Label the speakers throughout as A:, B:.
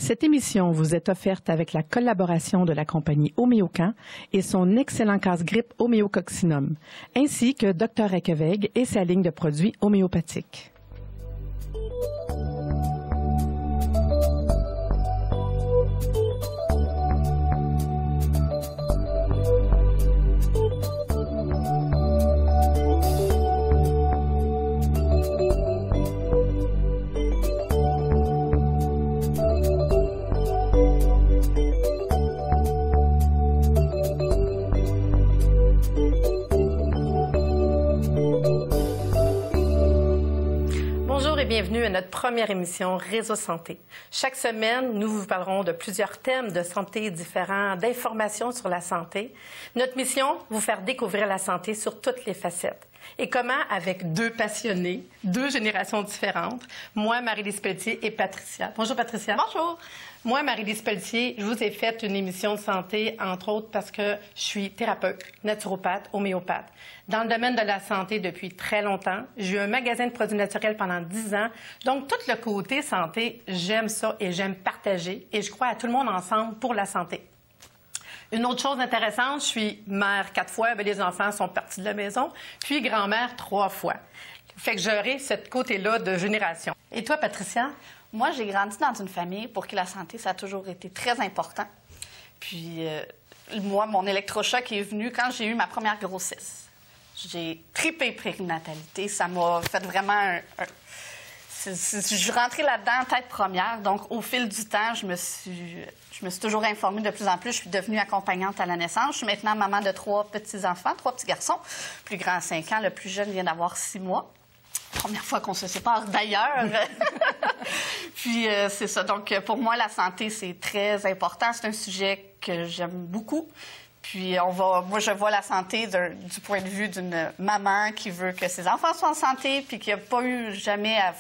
A: Cette émission vous est offerte avec la collaboration de la compagnie Homéocan et son excellent casse-grippe Homéococcinum, ainsi que Dr Ekeveg et sa ligne de produits homéopathiques.
B: Bienvenue à notre première émission Réseau Santé. Chaque semaine, nous vous parlerons de plusieurs thèmes de santé différents, d'informations sur la santé. Notre mission, vous faire découvrir la santé sur toutes les facettes. Et comment, avec deux passionnés, deux générations différentes, moi, Marie-Lise Pelletier et Patricia. Bonjour Patricia.
C: Bonjour.
B: Moi, Marie-Lise Pelletier, je vous ai fait une émission de santé, entre autres parce que je suis thérapeute, naturopathe, homéopathe. Dans le domaine de la santé depuis très longtemps. J'ai eu un magasin de produits naturels pendant 10 ans. Donc, tout le côté santé, j'aime ça et j'aime partager. Et je crois à tout le monde ensemble pour la santé. Une autre chose intéressante, je suis mère 4 fois, bien, les enfants sont partis de la maison, puis grand-mère 3 fois. Fait que j'aurai ce côté-là de génération. Et toi, Patricia?
C: Moi, j'ai grandi dans une famille pour qui la santé, ça a toujours été très important. Puis, moi, mon électrochoc est venu quand j'ai eu ma première grossesse. J'ai tripé périnatalité. Ça m'a fait vraiment je suis rentrée là-dedans tête première. Donc, au fil du temps, je me suis toujours informée de plus en plus. Je suis devenue accompagnante à la naissance. Je suis maintenant maman de 3 petits-enfants, 3 petits garçons. Le plus grand, 5 ans. Le plus jeune vient d'avoir 6 mois. Première fois qu'on se sépare, d'ailleurs. Puis, c'est ça. Donc, pour moi, la santé, c'est très important. C'est un sujet que j'aime beaucoup. Puis, moi, je vois la santé du point de vue d'une maman qui veut que ses enfants soient en santé puis qui n'a pas eu jamais à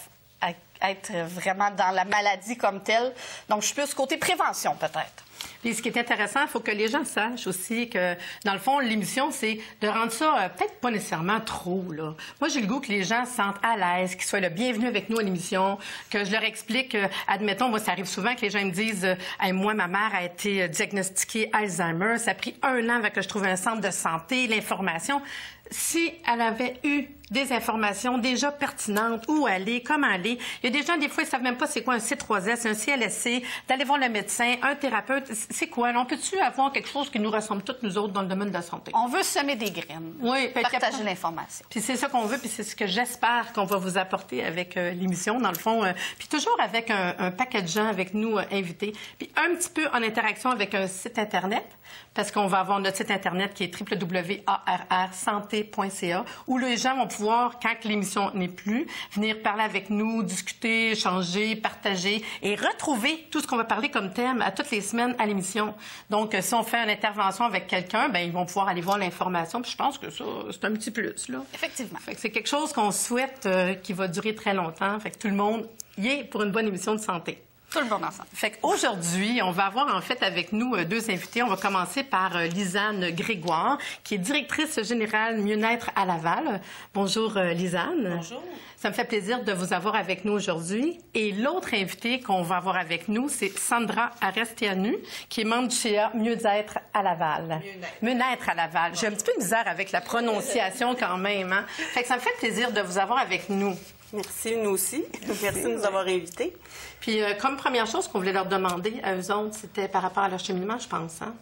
C: être vraiment dans la maladie comme telle. Donc, je suis plus côté prévention, peut-être.
B: Puis, ce qui est intéressant, il faut que les gens sachent aussi que, dans le fond, l'émission, c'est de rendre ça peut-être pas nécessairement trop, là. Moi, j'ai le goût que les gens se sentent à l'aise, qu'ils soient le bienvenu avec nous à l'émission, que je leur explique, admettons, moi, ça arrive souvent que les gens me disent hey, moi, ma mère a été diagnostiquée Alzheimer, ça a pris 1 an avant que je trouve un centre de santé, l'information. Si elle avait eu des informations déjà pertinentes, où aller, comment aller. Il y a des gens, des fois, ils ne savent même pas c'est quoi un C3S, un CLSC, d'aller voir le médecin, un thérapeute. C'est quoi? On peut-tu avoir quelque chose qui nous ressemble toutes, nous autres, dans le domaine de la santé?
C: On veut semer des graines,
B: oui,
C: partager l'information.
B: Puis c'est ça qu'on veut, puis c'est ce que j'espère qu'on va vous apporter avec l'émission, dans le fond. Puis toujours avec un paquet de gens avec nous invités. Puis un petit peu en interaction avec un site Internet, parce qu'on va avoir notre site Internet qui est www.arrsanté.ca, où les gens vont pouvoir, quand l'émission n'est plus, venir parler avec nous, discuter, échanger, partager et retrouver tout ce qu'on va parler comme thème à toutes les semaines à l'émission. Donc, si on fait une intervention avec quelqu'un, bien, ils vont pouvoir aller voir l'information. Puis je pense que ça, c'est un petit plus, là.
C: Effectivement.
B: Fait que c'est quelque chose qu'on souhaite qui va durer très longtemps. Fait que tout le monde y est pour une bonne émission de santé.
C: Tout le monde ensemble.
B: Fait qu'aujourd'hui, on va avoir en fait avec nous 2 invités. On va commencer par Lisanne Grégoire, qui est directrice générale Mieux-être à Laval. Bonjour Lisanne.
D: Bonjour.
B: Ça me fait plaisir de vous avoir avec nous aujourd'hui. Et l'autre invité qu'on va avoir avec nous, c'est Sandra Arestianu, qui est membre du CA Mieux-être à Laval. Mieux-être à Laval. J'ai un petit peu de misère avec la prononciation quand même. Hein? Fait que ça me fait plaisir de vous avoir avec nous.
D: Merci, nous aussi. Merci de nous avoir invités.
B: Puis, comme première chose qu'on voulait leur demander à eux autres, c'était par rapport à leur cheminement, je pense, hein?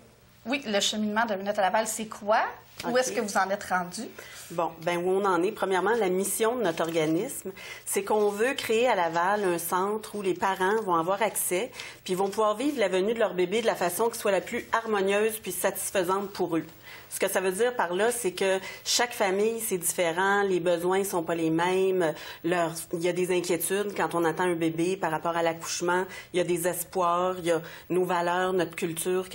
C: Oui, le cheminement de Mieux-être à Laval, c'est quoi? Où est-ce que vous en êtes rendu?
D: Bon, bien, où on en est? Premièrement, la mission de notre organisme, c'est qu'on veut créer à Laval un centre où les parents vont avoir accès, puis vont pouvoir vivre la venue de leur bébé de la façon qui soit la plus harmonieuse puis satisfaisante pour eux. Ce que ça veut dire par là, c'est que chaque famille, c'est différent, les besoins ne sont pas les mêmes, il y a des inquiétudes quand on attend un bébé par rapport à l'accouchement, il y a des espoirs, il y a nos valeurs, notre culture,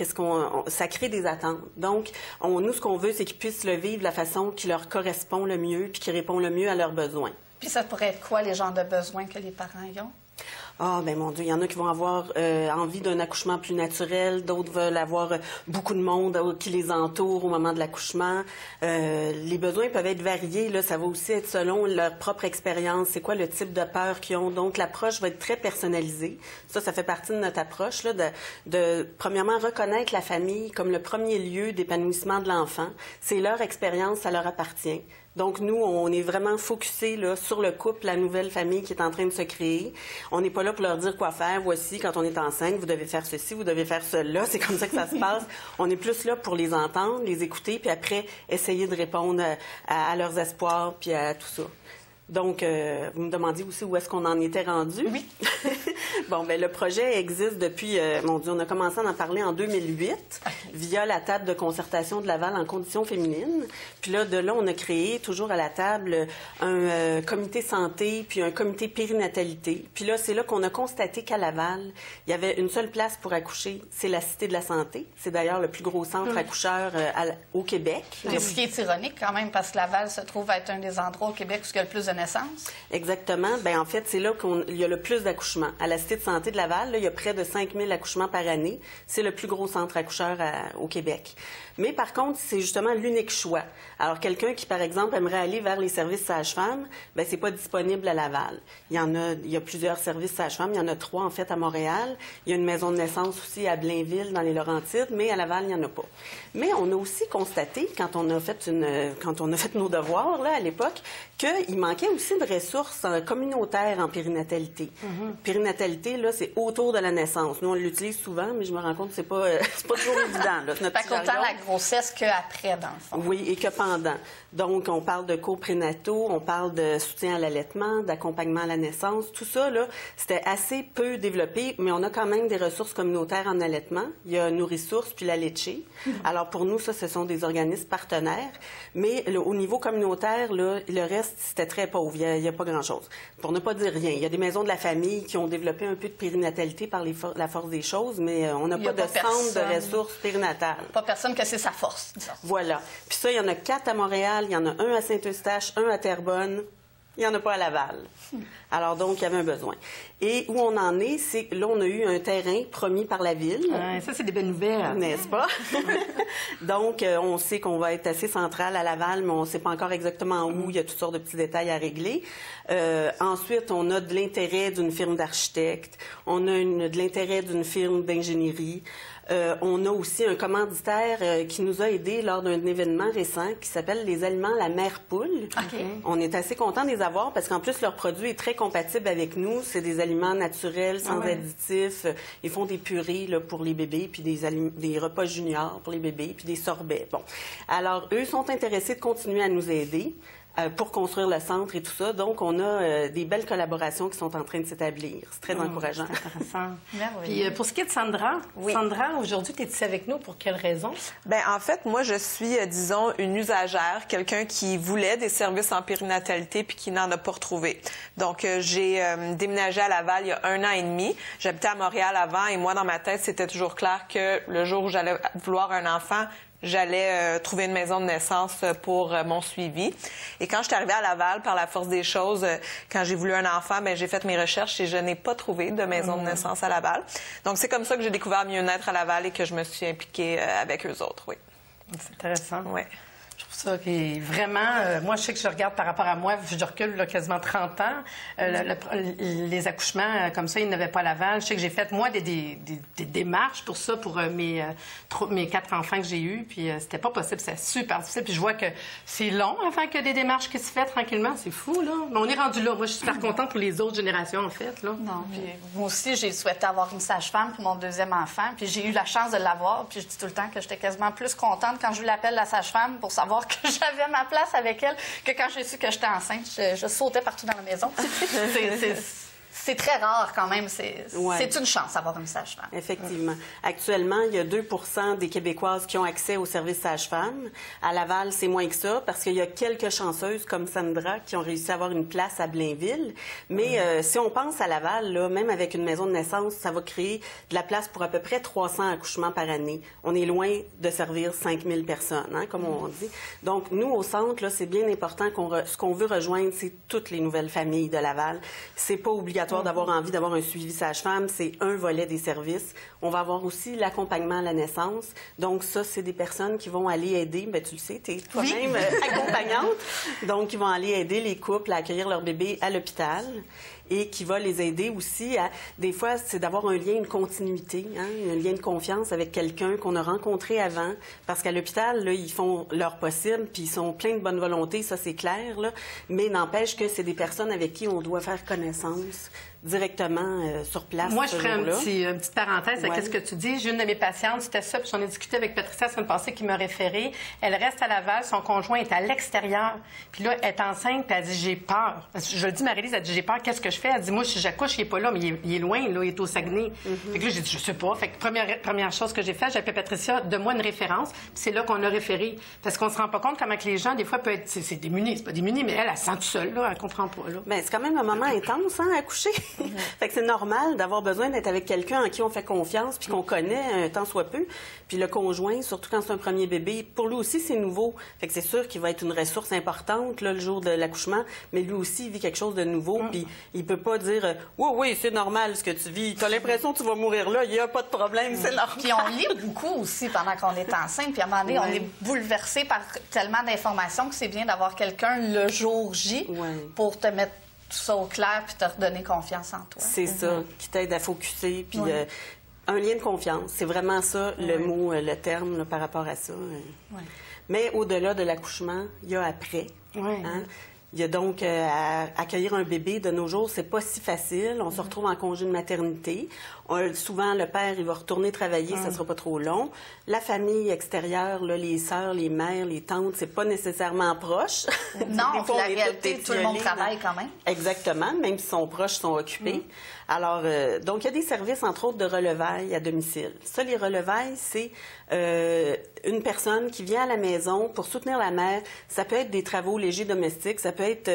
D: ça crée des attentes. Donc, nous, ce qu'on veut, c'est qu'ils puissent le vivre de la façon qui leur correspond le mieux puis qui répond le mieux à leurs besoins.
C: Puis ça pourrait être quoi, les genres de besoins que les parents y ont?
D: Ah, ben mon Dieu, il y en a qui vont avoir envie d'un accouchement plus naturel, d'autres veulent avoir beaucoup de monde qui les entoure au moment de l'accouchement. Les besoins peuvent être variés, là, ça va aussi être selon leur propre expérience, c'est quoi le type de peur qu'ils ont. Donc, l'approche va être très personnalisée. Ça fait partie de notre approche, là, de premièrement, reconnaître la famille comme le premier lieu d'épanouissement de l'enfant. C'est leur expérience, ça leur appartient. Donc, nous, on est vraiment focusés là, sur le couple, la nouvelle famille qui est en train de se créer. On n'est pas là pour leur dire quoi faire. Voici, quand on est enceinte, vous devez faire ceci, vous devez faire cela. C'est comme ça que ça se passe. On est plus là pour les entendre, les écouter, puis après, essayer de répondre à leurs espoirs, puis à tout ça. Donc, vous me demandiez aussi où est-ce qu'on en était rendu.
C: Oui.
D: Bon, ben le projet existe depuis, mon Dieu, on a commencé à en parler en 2008 via la table de concertation de Laval en conditions féminines. Puis là, de là, on a créé, toujours à la table, un comité santé puis un comité périnatalité. Puis là, c'est là qu'on a constaté qu'à Laval, il y avait une seule place pour accoucher, c'est la Cité de la Santé. C'est d'ailleurs le plus gros centre accoucheur au Québec.
C: Ce qui est ironique quand même, parce que Laval se trouve être un des endroits au Québec où il y a le plus de naissances.
D: Exactement. Bien, en fait, c'est là qu'il y a le plus d'accouchements. À la Cité de santé de Laval, là, il y a près de 5000 accouchements par année. C'est le plus gros centre accoucheur au Québec. Mais par contre, c'est justement l'unique choix. Alors, quelqu'un qui, par exemple, aimerait aller vers les services sages-femmes, bien, c'est pas disponible à Laval. Il y a plusieurs services sages-femmes. Il y en a 3, en fait, à Montréal. Il y a une maison de naissance aussi à Blainville, dans les Laurentides, mais à Laval, il n'y en a pas. Mais on a aussi constaté, quand on a fait nos devoirs, là, à l'époque, qu'il manquait aussi de ressources communautaires en périnatalité. Périnatalité, là, c'est autour de la naissance. Nous, on l'utilise souvent, mais je me rends compte que c'est pas toujours évident, là.
C: Fait qu'autant la grossesse qu'après, dans le fond.
D: Oui, et que pendant. Donc, on parle de cours prénataux, on parle de soutien à l'allaitement, d'accompagnement à la naissance. Tout ça, là, c'était assez peu développé, mais on a quand même des ressources communautaires en allaitement. Il y a Nourrissources puis la Leche. Alors, pour nous, ça, ce sont des organismes partenaires. Mais au niveau communautaire, là, le reste, c'était très pauvre. Il n'y a pas grand-chose. Pour ne pas dire rien. Il y a des maisons de la famille qui ont développé un peu de périnatalité par la force des choses, mais on n'a pas de centre de ressources périnatales.
C: Pas personne que c'est sa force, disons.
D: Voilà. Puis ça, il y en a 4 à Montréal, il y en a un à Saint-Eustache, un à Terrebonne. Il n'y en a pas à Laval. Alors donc, il y avait un besoin. Et où on en est, c'est que là, on a eu un terrain promis par la Ville.
B: Ça, c'est des belles nouvelles.
D: N'est-ce pas? Donc, on sait qu'on va être assez central à Laval, mais on ne sait pas encore exactement où. Il y a toutes sortes de petits détails à régler. Ensuite, on a de l'intérêt d'une firme d'architectes. On a de l'intérêt d'une firme d'ingénierie. On a aussi un commanditaire qui nous a aidés lors d'un événement récent qui s'appelle les aliments La Mère Poule.
C: Okay.
D: On est assez contents de les avoir parce qu'en plus, leur produit est très compatible avec nous. C'est des aliments naturels, sans additifs. Ils font des purées là, pour les bébés, puis des repas juniors pour les bébés, puis des sorbets. Bon. Alors, eux sont intéressés de continuer à nous aider pour construire le centre et tout ça. Donc, on a des belles collaborations qui sont en train de s'établir. C'est très encourageant.
B: C'est intéressant.
C: Merveilleux.
B: Puis, pour ce qui est de Sandra, Sandra, aujourd'hui, tu es ici avec nous pour quelle raison?
E: Bien, en fait, moi, je suis, disons, une usagère, quelqu'un qui voulait des services en périnatalité puis qui n'en a pas retrouvé. Donc, j'ai déménagé à Laval il y a 1 an et demi. J'habitais à Montréal avant et moi, dans ma tête, c'était toujours clair que le jour où j'allais vouloir un enfant, j'allais trouver une maison de naissance pour mon suivi. Et quand je suis arrivée à Laval, par la force des choses, quand j'ai voulu un enfant, bien, j'ai fait mes recherches et je n'ai pas trouvé de maison de naissance à Laval. Donc, c'est comme ça que j'ai découvert Mieux-être à Laval et que je me suis impliquée avec eux autres, oui.
B: C'est intéressant.
E: Oui.
B: Je trouve ça qui est vraiment... moi, je sais que je regarde par rapport à moi, je recule là, quasiment 30 ans. Les accouchements comme ça, ils n'avaient pas à Laval. Je sais que j'ai fait, moi, des démarches pour ça, pour mes 4 enfants que j'ai eus. Puis c'était pas possible, c'était super difficile. Puis je vois que c'est long avant que des démarches qui se font tranquillement. C'est fou, là. Mais on est rendu là. Moi, je suis super contente pour les autres générations, en fait, là.
C: Non, puis moi aussi, j'ai souhaité avoir une sage-femme pour mon 2e enfant. Puis j'ai eu la chance de l'avoir. Puis je dis tout le temps que j'étais quasiment plus contente quand je lui appelle la sage-femme pour savoir que j'avais ma place avec elle, que quand j'ai su que j'étais enceinte, je sautais partout dans la maison. C'est très rare quand même. C'est une chance d'avoir une sage-femme.
D: Effectivement. Actuellement, il y a 2 % des Québécoises qui ont accès au service sage-femme. À Laval, c'est moins que ça parce qu'il y a quelques chanceuses comme Sandra qui ont réussi à avoir une place à Blainville. Mais si on pense à Laval, là, même avec une maison de naissance, ça va créer de la place pour à peu près 300 accouchements par année. On est loin de servir 5000 personnes, hein, comme on dit. Donc, nous, au centre, là, c'est bien important ce qu'on veut rejoindre, c'est toutes les nouvelles familles de Laval. C'est pas obligatoire l'histoire d'avoir envie d'avoir un suivi sage-femme, c'est un volet des services. On va avoir aussi l'accompagnement à la naissance. Donc ça, c'est des personnes qui vont aller aider, bien, tu le sais, tu es toi-même accompagnante. Donc, ils vont aller aider les couples à accueillir leur bébé à l'hôpital et qui va les aider aussi à... Des fois, c'est d'avoir un lien, une continuité, hein, un lien de confiance avec quelqu'un qu'on a rencontré avant. Parce qu'à l'hôpital, là, ils font leur possible, puis ils sont pleins de bonne volonté, ça, c'est clair, là. Mais n'empêche que c'est des personnes avec qui on doit faire connaissance directement sur place.
B: Moi, je ferais une petite parenthèse
D: Ouais.
B: avec ce que tu dis. J'ai une de mes patientes, c'était ça, puis j'en ai discuté avec Patricia la semaine passée qui m'a référé. Elle reste à Laval, son conjoint est à l'extérieur. Puis là, elle est enceinte, puis elle dit, j'ai peur. Parce que je le dis, Marie-Lise, elle dit, j'ai peur, qu'est-ce que je fais? Elle dit, moi, si j'accouche, il n'est pas là, mais il est loin, là, il est au Saguenay. Fait que là, j'ai dit, je sais pas. Fait que première chose que j'ai fait, j'ai appelé Patricia, donne-moi une référence, puis c'est là qu'on a référé. Parce qu'on se rend pas compte comment que les gens, des fois, peuvent être, c'est démunis, c'est pas démunis, mais elle se sent toute seule, là, elle comprend pas, là.
D: Bien, c'est quand même un moment intense, hein, accoucher. Fait que c'est normal d'avoir besoin d'être avec quelqu'un en qui on fait confiance puis qu'on connaît un tant soit peu. Puis le conjoint, surtout quand c'est un premier bébé, pour lui aussi, c'est nouveau. Fait que c'est sûr qu'il va être une ressource importante là, le jour de l'accouchement, mais lui aussi, il vit quelque chose de nouveau. Puis il peut pas dire « Oui, oui, c'est normal ce que tu vis. T'as l'impression que tu vas mourir là, il n'y a pas de problème, c'est normal. »
C: Puis on lit beaucoup aussi pendant qu'on est enceinte. Puis à un moment donné, on est bouleversé par tellement d'informations que c'est bien d'avoir quelqu'un le jour J pour te mettre tout ça au clair puis te redonner confiance en toi.
D: C'est ça, qui t'aide à focusser. Puis un lien de confiance, c'est vraiment ça le mot, le terme là, par rapport à ça. Mais au-delà de l'accouchement, il y a après. Hein? Il y a donc accueillir un bébé de nos jours, c'est pas si facile. On se retrouve en congé de maternité. Souvent, le père, il va retourner travailler, ça sera pas trop long. La famille extérieure, là, les sœurs, les mères, les tantes, c'est pas nécessairement proche.
C: Non, la réalité, tout le monde travaille quand même.
D: Exactement, même si sont proches, sont occupés. Alors, donc, il y a des services, entre autres, de relevailles à domicile. Ça, les relevailles, c'est une personne qui vient à la maison pour soutenir la mère. Ça peut être des travaux légers domestiques, ça peut être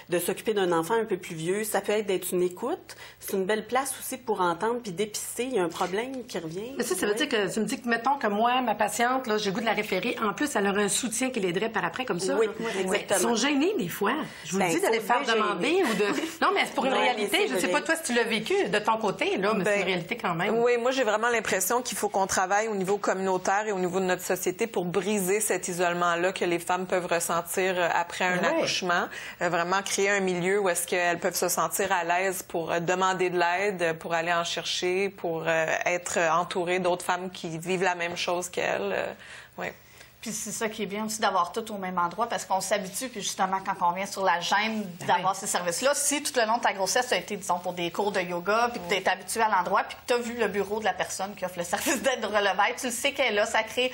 D: de s'occuper d'un enfant un peu plus vieux, ça peut être d'être une écoute. C'est une belle place aussi pour entendre puis dépister. Il y a un problème qui revient.
B: Mais ça veut dire que tu me dis que, mettons que moi, ma patiente, là, j'ai le goût de la référer. En plus, elle aurait un soutien qui l'aiderait par après, comme ça.
D: Oui,
B: Ils
D: exactement.
B: sont gênés, des fois. Je vous le dis d'aller faire demander ou de... Non, mais c'est pour une réalité. Je ne sais pas, toi, si tu l'as vécu de ton côté, là, mais c'est une réalité quand même.
E: Oui, moi, j'ai vraiment l'impression qu'il faut qu'on travaille au niveau communautaire et au niveau de notre société pour briser cet isolement-là que les femmes peuvent ressentir après un accouchement. Vraiment créer un milieu où est-ce qu'elles peuvent se sentir à l'aise pour demander de l'aide, pour aller en chercher, pour être entourées d'autres femmes qui vivent la même chose qu'elles. Oui.
C: Puis c'est ça qui est bien aussi d'avoir tout au même endroit parce qu'on s'habitue, puis justement, quand on vient sur la gêne d'avoir ces services-là, si tout le long de ta grossesse, tu as été, disons, pour des cours de yoga, puis que tu es habitué à l'endroit, puis que tu as vu le bureau de la personne qui offre le service d'aide de relevaille, tu le sais qu'elle est là, ça crée...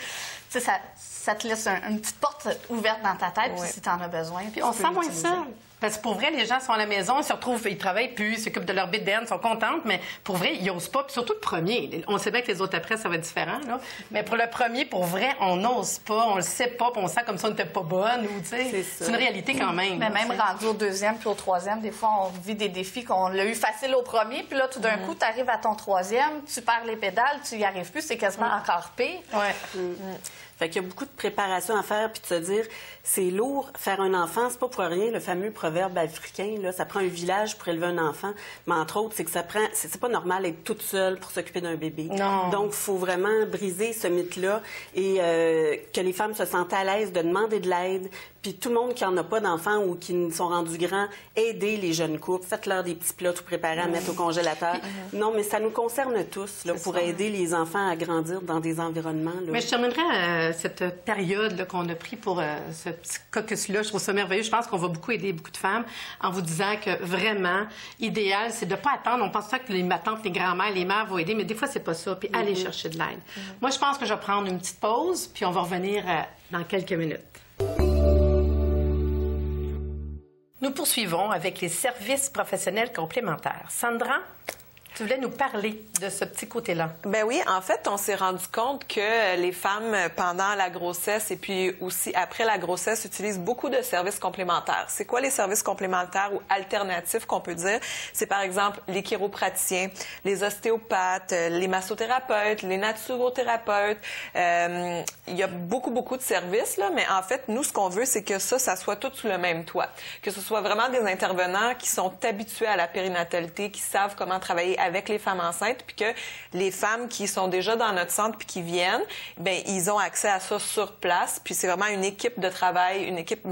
C: Tu sais, ça te laisse une petite porte ouverte dans ta tête, puis si tu en as besoin.
B: Puis on se sent moins seul. Parce que pour vrai, les gens sont à la maison, ils se retrouvent, ils travaillent plus, ils s'occupent de leur bédaine, ils sont contentes, mais pour vrai, ils n'osent pas. Puis surtout le premier. On sait bien que les autres après, ça va être différent, là. Mais pour le premier, pour vrai, on n'ose pas, on le sait pas, puis on sent comme ça on n'était pas bonne, ou tu sais. C'est une réalité quand même.
C: Mais même rendu au deuxième puis au troisième, des fois, on vit des défis qu'on l'a eu facile au premier, puis là, tout d'un coup, tu arrives à ton troisième, tu perds les pédales, tu y arrives plus, c'est quasiment encore pire.
D: Fait qu'il y a beaucoup de préparation à faire, puis de se dire, c'est lourd, faire un enfant, c'est pas pour rien, le fameux proverbe africain, là, ça prend un village pour élever un enfant, mais entre autres, c'est que ça prend, c'est pas normal d'être toute seule pour s'occuper d'un bébé.
B: Non.
D: Donc, il faut vraiment briser ce mythe-là et que les femmes se sentent à l'aise de demander de l'aide, puis tout le monde qui en a pas d'enfants ou qui sont rendus grands, aidez les jeunes couples, faites-leur des petits plats tout préparés à mettre au congélateur. Non, mais ça nous concerne tous, là, pour aider les enfants à grandir dans des environnements, là.
B: Mais je terminerai cette période là, qu'on a pris pour ce petit caucus-là. Je trouve ça merveilleux. Je pense qu'on va beaucoup aider beaucoup de femmes en vous disant que vraiment, idéal, c'est de ne pas attendre. On pense pas que les tantes, les grands-mères, les mères vont aider, mais des fois, c'est pas ça. Puis aller chercher de l'aide. Moi, je pense que je vais prendre une petite pause, puis on va revenir dans quelques minutes. Nous poursuivons avec les services professionnels complémentaires. Sandra, Tu voulais nous parler de ce petit côté-là.
E: Ben oui, en fait, on s'est rendu compte que les femmes, pendant la grossesse et puis aussi après la grossesse, utilisent beaucoup de services complémentaires. C'est quoi les services complémentaires ou alternatifs qu'on peut dire? C'est par exemple les chiropraticiens, les ostéopathes, les massothérapeutes, les naturothérapeutes. Il y a beaucoup de services, là, mais en fait, nous, ce qu'on veut, c'est que ça soit tout sous le même toit. Que ce soit vraiment des intervenants qui sont habitués à la périnatalité, qui savent comment travailler avec les femmes enceintes, puis que les femmes qui sont déjà dans notre centre puis qui viennent, ben ils ont accès à ça sur place. Puis c'est vraiment une équipe de travail, une équipe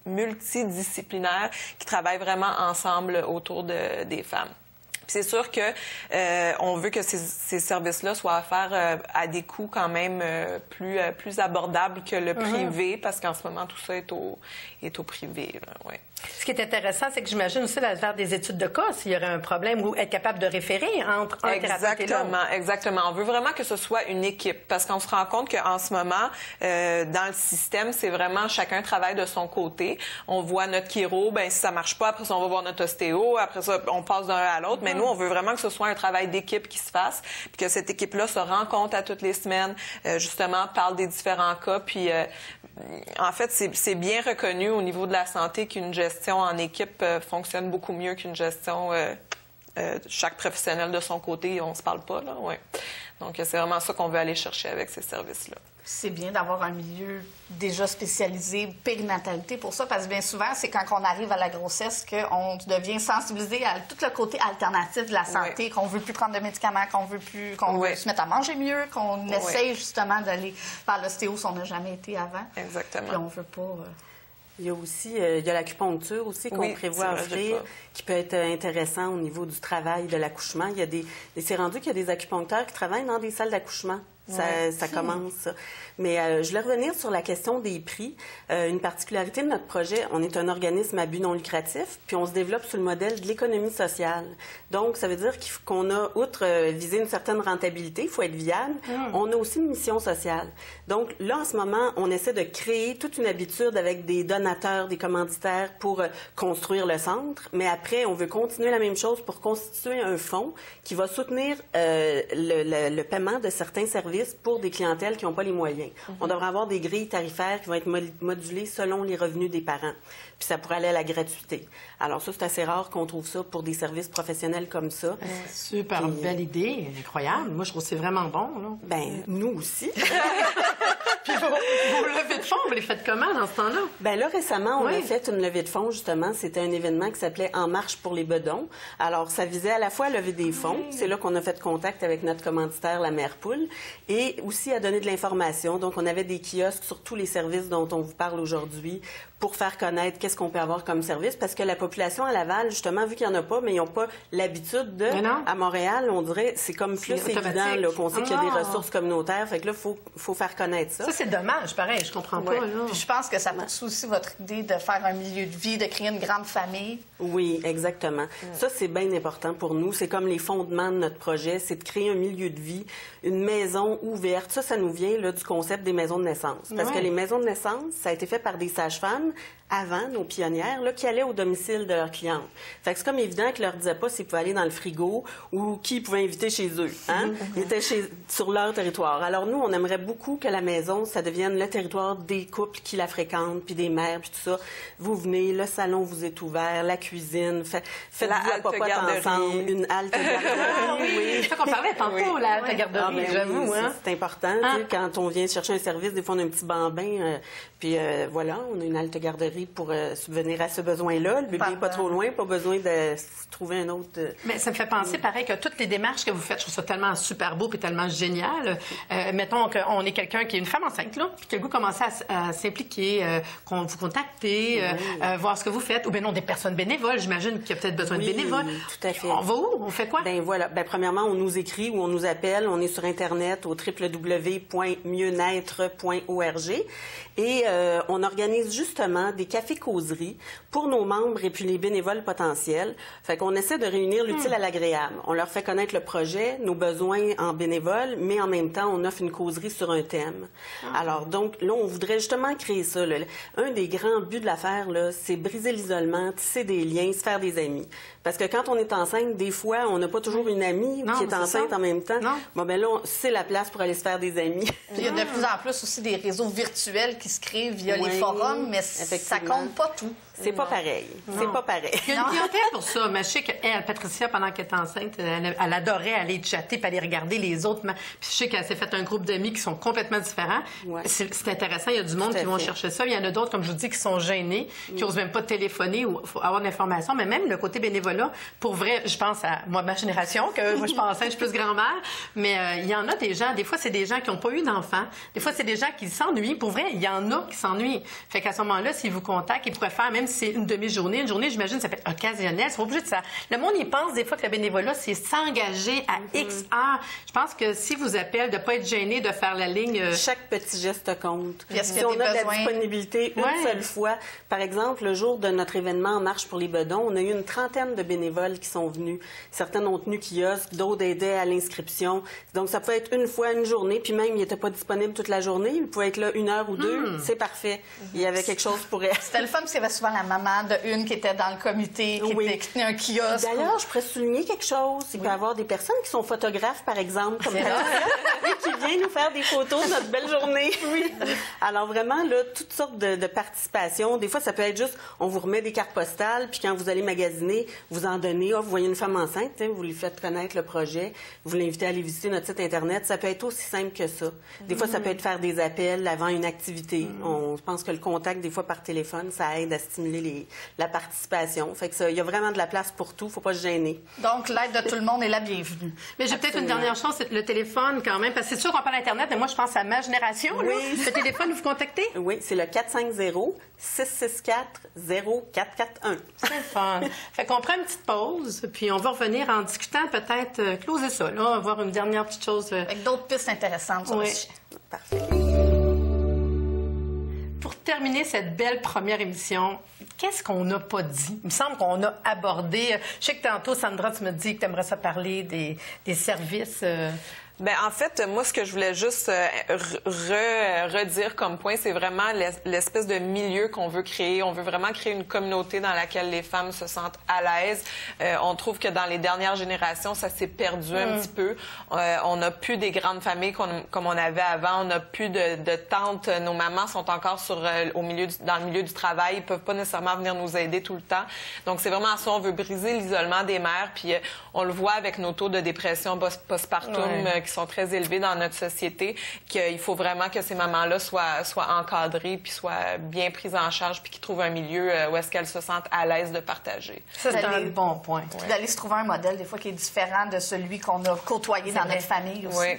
E: multidisciplinaire qui travaille vraiment ensemble autour des femmes. C'est sûr que on veut que ces services-là soient offerts à des coûts quand même plus abordables que le privé, parce qu'en ce moment, tout ça est au privé. Là, ouais.
B: Ce qui est intéressant, c'est que j'imagine aussi de faire des études de cas s'il y aurait un problème ou être capable de référer entre un thérapeute et l'autre.
E: Exactement. On veut vraiment que ce soit une équipe parce qu'on se rend compte qu'en ce moment, dans le système, c'est vraiment chacun travaille de son côté. On voit notre chiro, ben si ça marche pas, après ça, on va voir notre ostéo, après ça, on passe d'un à l'autre. Mais nous, on veut vraiment que ce soit un travail d'équipe qui se fasse, puis que cette équipe-là se rencontre à toutes les semaines, justement, parle des différents cas, puis en fait, c'est bien reconnu au niveau de la santé qu'une gestion en équipe fonctionne beaucoup mieux qu'une gestion chaque professionnel de son côté, on se parle pas, là, ouais. Donc, c'est vraiment ça qu'on veut aller chercher avec ces services-là.
C: C'est bien d'avoir un milieu déjà spécialisé périnatalité pour ça, parce que bien souvent, c'est quand on arrive à la grossesse qu'on devient sensibilisé à tout le côté alternatif de la santé, qu'on veut plus prendre de médicaments, qu'on veut se mettre à manger mieux, qu'on essaye justement d'aller vers l'ostéo si on n'a jamais été avant.
E: Exactement.
C: Puis on veut pas...
D: Il y a aussi l'acupuncture aussi qu'on prévoit offrir, qui peut être intéressant au niveau du travail de l'accouchement. C'est rendu qu'il y a des acupuncteurs qui travaillent dans des salles d'accouchement. Ça commence, ça. Mais je voulais revenir sur la question des prix. Une particularité de notre projet, on est un organisme à but non lucratif, puis on se développe sur le modèle de l'économie sociale. Donc, ça veut dire qu'on a, outre viser une certaine rentabilité, il faut être viable, on a aussi une mission sociale. Donc, là, en ce moment, on essaie de créer toute une habitude avec des donateurs, des commanditaires pour construire le centre. Mais après, on veut continuer la même chose pour constituer un fonds qui va soutenir le paiement de certains services pour des clientèles qui n'ont pas les moyens. On devrait avoir des grilles tarifaires qui vont être modulées selon les revenus des parents. Puis ça pourrait aller à la gratuité. Alors ça, c'est assez rare qu'on trouve ça pour des services professionnels comme ça.
B: Super belle idée, incroyable. Moi, je trouve que c'est vraiment bon. Là.
D: Ben, nous aussi.
B: Puis vos levées de fonds, vous les faites comment dans ce temps-là?
D: Bien là, récemment, on a fait une levée de fonds, justement. C'était un événement qui s'appelait En marche pour les bedons. Alors, ça visait à la fois à lever des fonds. C'est là qu'on a fait contact avec notre commanditaire, la Mère Poule, et aussi à donner de l'information. Donc, on avait des kiosques sur tous les services dont on vous parle aujourd'hui pour faire connaître qu'est-ce qu'on peut avoir comme service. Parce que la population à Laval, justement, vu qu'il n'y en a pas, mais ils n'ont pas l'habitude de... À Montréal, on dirait, c'est comme plus évident là, qu'on sait qu'il y a des ressources communautaires. Fait que là, il faut faire connaître ça.
B: Ça, c'est dommage, pareil, je comprends pas. Là.
C: Puis je pense que ça poursuit aussi votre idée de faire un milieu de vie, de créer une grande famille.
D: Oui, exactement. Ça, c'est bien important pour nous. C'est comme les fondements de notre projet, c'est de créer un milieu de vie, une maison ouverte. Ça nous vient là, du concept des maisons de naissance. Parce que les maisons de naissance, ça a été fait par des sages-femmes avant, nos pionnières, là, qui allaient au domicile de leurs clientes. Fait que c'est comme évident qu'ils leur disaient pas s'ils pouvaient aller dans le frigo ou qui ils pouvaient inviter chez eux. Hein? Ils étaient sur leur territoire. Alors nous, on aimerait beaucoup que la maison, ça devienne le territoire des couples qui la fréquentent, puis des mères, puis tout ça. Vous venez, le salon vous est ouvert, la cuisine, faites-vous la popote ensemble, une halte garderie.
B: C'est ça qu'on parlait tantôt, la halte garderie, j'avoue. Hein?
D: C'est important. Quand on vient chercher un service, des fois on a un petit bambin, puis voilà, on a une halte garderie pour subvenir à ce besoin-là. Le bébé n'est pas trop loin, pas besoin de trouver un autre...
B: Mais ça me fait penser, pareil, que toutes les démarches que vous faites, je trouve ça tellement super beau et tellement génial. Mettons qu'on est quelqu'un qui est une femme enceinte, là, puis que le goût commence à s'impliquer, qu'on vous contacter, voir ce que vous faites, ou bien non, des personnes bénévoles. J'imagine qu'il y a peut-être besoin de bénévoles.
D: Tout à fait.
B: On va où? On fait quoi?
D: Ben voilà. Ben premièrement, on nous nous écrit ou on nous appelle. On est sur Internet au www.mieuxnaître.org. Et on organise justement des cafés-causeries pour nos membres et puis les bénévoles potentiels. Fait qu'on essaie de réunir l'utile à l'agréable. On leur fait connaître le projet, nos besoins en bénévoles, mais en même temps, on offre une causerie sur un thème. Alors, donc, là, on voudrait justement créer ça. Là. Un des grands buts de l'affaire, là, c'est briser l'isolement, tisser des liens, se faire des amis. Parce que quand on est enceinte, des fois, on n'a pas toujours une amie qui est enceinte en même temps. Bon, ben là, c'est la place pour aller se faire des amis.
C: Puis il y a de plus en plus aussi des réseaux virtuels qui se créent via les forums, mais ça compte pas tout.
D: C'est pas pareil. C'est pas pareil.
B: Il y a une clientèle pour ça. Mais je sais qu'elle, Patricia, pendant qu'elle était enceinte, elle adorait aller chatter puis aller regarder les autres. Puis je sais qu'elle s'est fait un groupe d'amis qui sont complètement différents. Ouais. C'est intéressant. Il y a du monde qui vont chercher ça. Il y en a d'autres, comme je vous dis, qui sont gênés, qui n'osent même pas téléphoner ou avoir de l'information. Mais même le côté bénévolat, pour vrai, je pense à moi, ma génération, que moi, je suis pas enceinte, je suis plus grand-mère. Mais il y en a des gens, des fois, c'est des gens qui n'ont pas eu d'enfants. Des fois, c'est des gens qui s'ennuient. Pour vrai, il y en a qui s'ennuient. Fait qu'à ce moment-là, s'ils vous contactent, ils pourraient faire, même si c'est une demi-journée, une journée, j'imagine, ça peut être occasionnel. C'est pas obligé de ça. Le monde, il pense des fois que le bénévolat, c'est s'engager à X heures. Je pense que si vous appelez, de ne pas être gêné de faire la ligne.
D: Chaque petit geste compte.
C: Si
D: on a de la disponibilité une seule fois. Par exemple, le jour de notre événement en Marche pour les bedons, on a eu une trentaine de bénévoles qui sont venus. Certains ont tenu kiosque, d'autres aidaient à l'inscription. Donc, ça peut être une fois, une journée, puis même, il n'était pas disponible toute la journée. Il pouvait être là 1 heure ou 2. C'est parfait. Il y avait quelque chose pour elle.
C: C'était le fun parce qu'il y avait souvent la maman de une qui était dans le comité, qui tenait un kiosque.
D: D'ailleurs, je pourrais souligner quelque chose. Il peut y avoir des personnes qui sont photographes, par exemple, comme Patricia, et qui viennent nous faire des photos de notre belle journée. Alors vraiment, là, toutes sortes de participations. Des fois, ça peut être juste, on vous remet des cartes postales, puis quand vous allez magasiner, vous en donnez. Vous voyez une femme enceinte, vous lui faites connaître le projet, vous l'invitez à aller visiter notre site Internet. Ça peut être aussi simple que ça. Des fois, ça peut être faire des appels avant une activité. On pense que le contact, des fois, par téléphone, ça aide à stimuler la participation. Fait que ça, il y a vraiment de la place pour tout. Faut pas se gêner.
C: Donc, l'aide de tout le monde est la bienvenue.
B: Mais j'ai peut-être une dernière chose, c'est le téléphone quand même, parce que c'est sûr qu'on parle Internet, mais moi, je pense à ma génération. Oui. Là. Le téléphone, vous contactez?
D: Oui, c'est le 450-664-0441.
B: C'est le fun. Fait qu'on prend une petite pause, puis on va revenir en discutant, peut-être closer ça, là, avoir une dernière petite chose.
C: Avec d'autres pistes intéressantes sur le sujet.
D: Parfait.
B: Pour terminer cette belle première émission, qu'est-ce qu'on n'a pas dit? Il me semble qu'on a abordé... Je sais que tantôt, Sandra, tu me dis que tu aimerais ça parler des services...
E: Bien, en fait, moi, ce que je voulais juste redire comme point, c'est vraiment l'espèce de milieu qu'on veut créer. On veut vraiment créer une communauté dans laquelle les femmes se sentent à l'aise. On trouve que dans les dernières générations, ça s'est perdu un petit peu. On n'a plus des grandes familles comme on avait avant. On n'a plus de tantes. Nos mamans sont encore dans le milieu du travail. Ils peuvent pas nécessairement venir nous aider tout le temps. Donc, c'est vraiment ça. On veut briser l'isolement des mères. Puis, on le voit avec nos taux de dépression postpartum qui sont très élevés dans notre société, qu'il faut vraiment que ces mamans-là soient encadrées puis soient bien prises en charge puis qu'ils trouvent un milieu où est-ce qu'elles se sentent à l'aise de partager.
B: Ça, c'est un bon point.
C: Ouais. D'aller se trouver un modèle, des fois, qui est différent de celui qu'on a côtoyé dans notre famille aussi.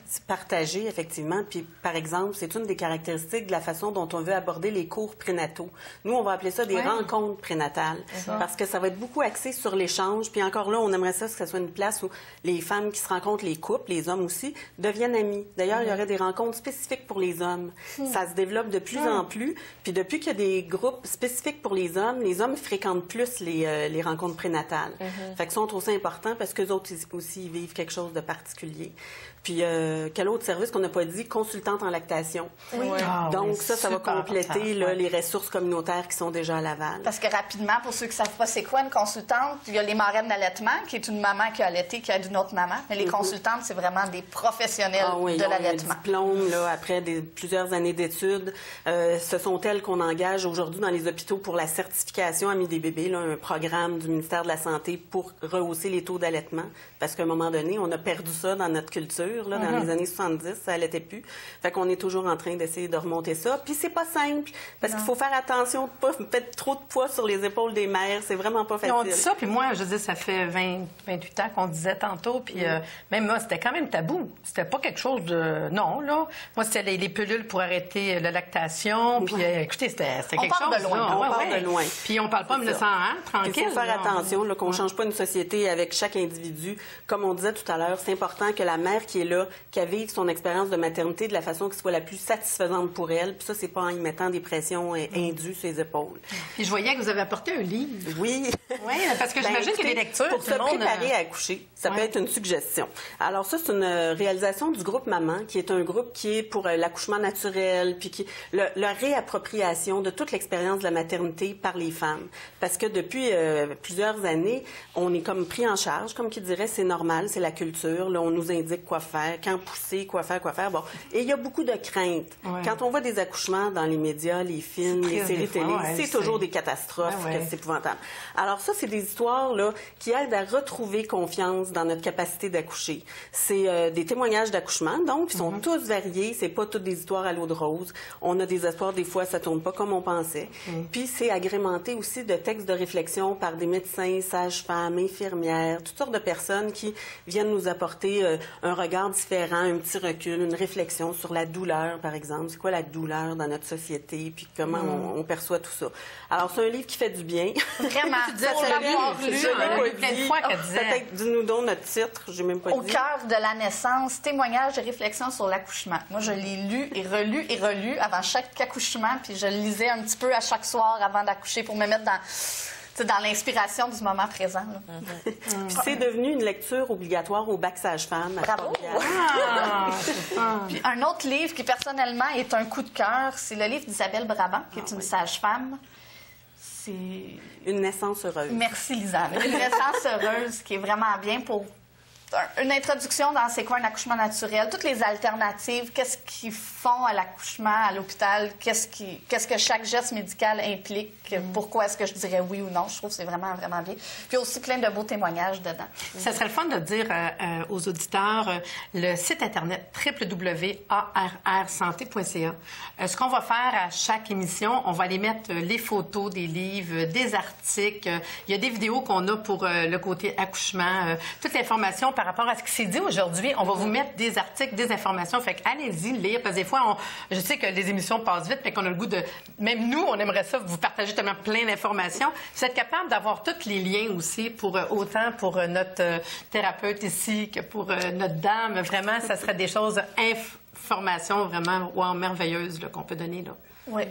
D: C'est partagé, effectivement. Puis, par exemple, c'est une des caractéristiques de la façon dont on veut aborder les cours prénataux. Nous, on va appeler ça des rencontres prénatales parce que ça va être beaucoup axé sur l'échange. Puis encore là, on aimerait ça que ce soit une place où les femmes qui se rencontrent, les couples, les hommes aussi, deviennent amis. D'ailleurs, il y aurait des rencontres spécifiques pour les hommes. Ça se développe de plus en plus. Puis depuis qu'il y a des groupes spécifiques pour les hommes fréquentent plus les rencontres prénatales. Fait que ça, on trouve ça important parce qu'eux autres aussi, ils vivent quelque chose de particulier. Puis, quel autre service qu'on n'a pas dit? Consultante en lactation. Donc, ça va compléter les ressources communautaires qui sont déjà à Laval.
C: Parce que rapidement, pour ceux qui ne savent pas c'est quoi une consultante, il y a les marraines d'allaitement, qui est une maman qui a allaité, qui aide une autre maman. Mais les consultantes, c'est vraiment des professionnels de l'allaitement.
D: Un diplôme, là, après plusieurs années d'études. Ce sont elles qu'on engage aujourd'hui dans les hôpitaux pour la certification Amis des bébés, là, un programme du ministère de la Santé pour rehausser les taux d'allaitement. Parce qu'à un moment donné, on a perdu ça dans notre culture. Là, dans les années 70, ça allaitait plus. Fait qu'on est toujours en train d'essayer de remonter ça. Puis c'est pas simple, parce qu'il faut faire attention de pas mettre trop de poids sur les épaules des mères. C'est vraiment pas facile.
B: On dit ça, puis moi, je dis, ça fait 28 ans qu'on disait tantôt, puis même moi, c'était quand même tabou. C'était pas quelque chose de... Non, là. Moi, c'était les pilules pour arrêter la lactation. Puis, écoutez, c'était quelque chose...
C: De loin.
D: On parle de loin.
B: Puis, on parle pas 1901, tranquille.
D: Il faut faire attention qu'on ne change pas une société avec chaque individu. Comme on disait tout à l'heure, c'est important que la mère qui est là, qu'elle vive son expérience de maternité de la façon qui soit la plus satisfaisante pour elle. Puis ça, c'est pas en y mettant des pressions indues sur les épaules.
B: Puis je voyais que vous avez apporté un livre.
D: Oui.
B: Oui, parce que j'imagine qu'il y a des lectures.
D: Pour se préparer à accoucher, ça peut être une suggestion. Alors ça, c'est une réalisation du groupe Maman, qui est un groupe qui est pour l'accouchement naturel, puis qui la réappropriation de toute l'expérience de la maternité par les femmes. Parce que depuis plusieurs années, on est comme pris en charge, comme qui dirait, c'est normal, c'est la culture. Là, on nous indique quoi faire, quand pousser, quoi faire. Bon, et il y a beaucoup de craintes.
B: Ouais.
D: Quand on voit des accouchements dans les médias, les films, les séries télé, c'est toujours des catastrophes, que c'est épouvantable. Alors ça, c'est des histoires là qui aident à retrouver confiance dans notre capacité d'accoucher. C'est des témoignages d'accouchement, donc, qui sont tous variés. C'est pas toutes des histoires à l'eau de rose. On a des espoirs, des fois, ça tourne pas comme on pensait. Puis c'est agrémenté aussi de textes de réflexion par des médecins, sages-femmes, infirmières, toutes sortes de personnes qui viennent nous apporter un regard différent, un petit recul, une réflexion sur la douleur, par exemple. C'est quoi la douleur dans notre société, puis comment on perçoit tout ça. Alors, c'est un livre qui fait du bien.
C: Vraiment.
B: Tu disais, c'est plein de fois qu'elle disait.
D: Peut-être, dis-nous donc notre titre, j'ai même pas dit.
C: Au cœur de la naissance, témoignage et réflexion sur l'accouchement. Moi, je l'ai lu et relu avant chaque accouchement, puis je le lisais un petit peu à chaque soir avant d'accoucher pour me mettre dans l'inspiration du moment présent.
D: Puis c'est devenu une lecture obligatoire au bac sage-femme.
C: Bravo! Puis un autre livre qui, personnellement, est un coup de cœur, c'est le livre d'Isabelle Brabant, qui est une sage-femme. C'est...
D: Une naissance heureuse.
C: Merci, Lisanne. Une naissance heureuse qui est vraiment bien pour une introduction dans c'est quoi un accouchement naturel, toutes les alternatives, qu'est-ce qu'ils font à l'accouchement, à l'hôpital, qu'est-ce que chaque geste médical implique, pourquoi est-ce que je dirais oui ou non. Je trouve que c'est vraiment, vraiment bien. Puis aussi plein de beaux témoignages dedans.
B: Ça serait le fun de dire aux auditeurs le site Internet www.arrsanté.ca. Ce qu'on va faire à chaque émission, on va aller mettre les photos des livres, des articles. Il y a des vidéos qu'on a pour le côté accouchement, toute l'information par rapport à ce qui s'est dit aujourd'hui. On va vous mettre des articles, des informations. Fait qu'allez-y lire, parce que des fois, je sais que les émissions passent vite, mais qu'on a le goût de... Même nous, on aimerait ça vous partager tellement plein d'informations. Vous êtes capable d'avoir tous les liens aussi, pour autant pour notre thérapeute ici que pour notre dame. Vraiment, ça serait des choses, informations vraiment merveilleuses qu'on peut donner. Là.
C: Oui.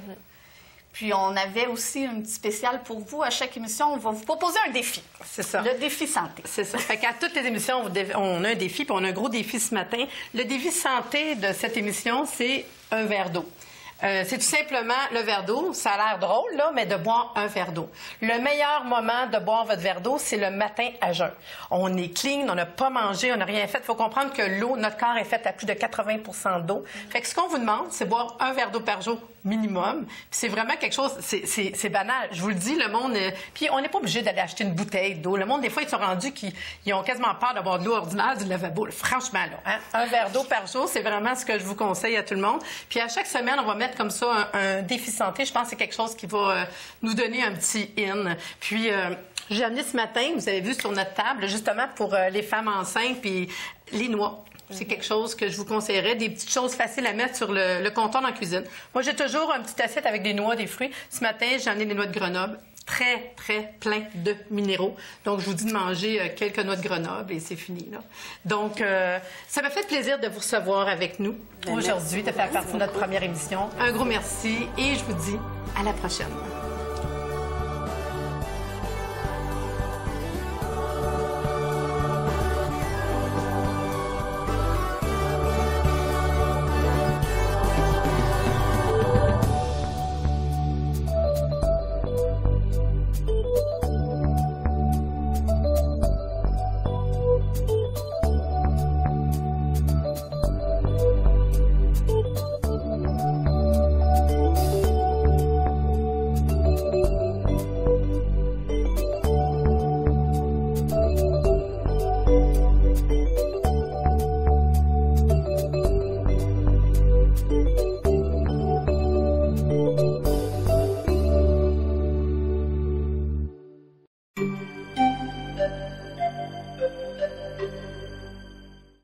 C: Puis, on avait aussi un petit spécial pour vous. À chaque émission, on va vous proposer un défi.
B: C'est ça.
C: Le défi santé.
B: C'est ça. Fait qu'à toutes les émissions, on a un défi, puis on a un gros défi ce matin. Le défi santé de cette émission, c'est un verre d'eau. C'est tout simplement le verre d'eau. Ça a l'air drôle, là, mais de boire un verre d'eau. Le meilleur moment de boire votre verre d'eau, c'est le matin à jeun. On est clean, on n'a pas mangé, on n'a rien fait. Il faut comprendre que l'eau, notre corps est fait à plus de 80% d'eau. Fait que ce qu'on vous demande, c'est boire un verre d'eau par jour minimum. Puis c'est vraiment quelque chose, c'est banal. Je vous le dis, le monde... Puis on n'est pas obligé d'aller acheter une bouteille d'eau. Le monde, des fois, ils sont rendus qu'ils ont quasiment peur d'avoir de l'eau ordinaire du lavabo. Franchement, là, hein? Un verre d'eau par jour, c'est vraiment ce que je vous conseille à tout le monde. Puis à chaque semaine, on va mettre comme ça un défi santé. Je pense que c'est quelque chose qui va nous donner un petit in. Puis... j'ai amené ce matin, vous avez vu sur notre table, justement pour les femmes enceintes, puis les noix. C'est quelque chose que je vous conseillerais, des petites choses faciles à mettre sur le comptoir dans la cuisine. Moi, j'ai toujours une petite assiette avec des noix, des fruits. Ce matin, j'ai amené des noix de Grenoble. Très, très plein de minéraux. Donc, je vous dis de manger quelques noix de Grenoble et c'est fini, là. Donc, ça m'a fait plaisir de vous recevoir avec nous aujourd'hui, de faire partie de notre première émission. Un gros merci et je vous dis à la prochaine.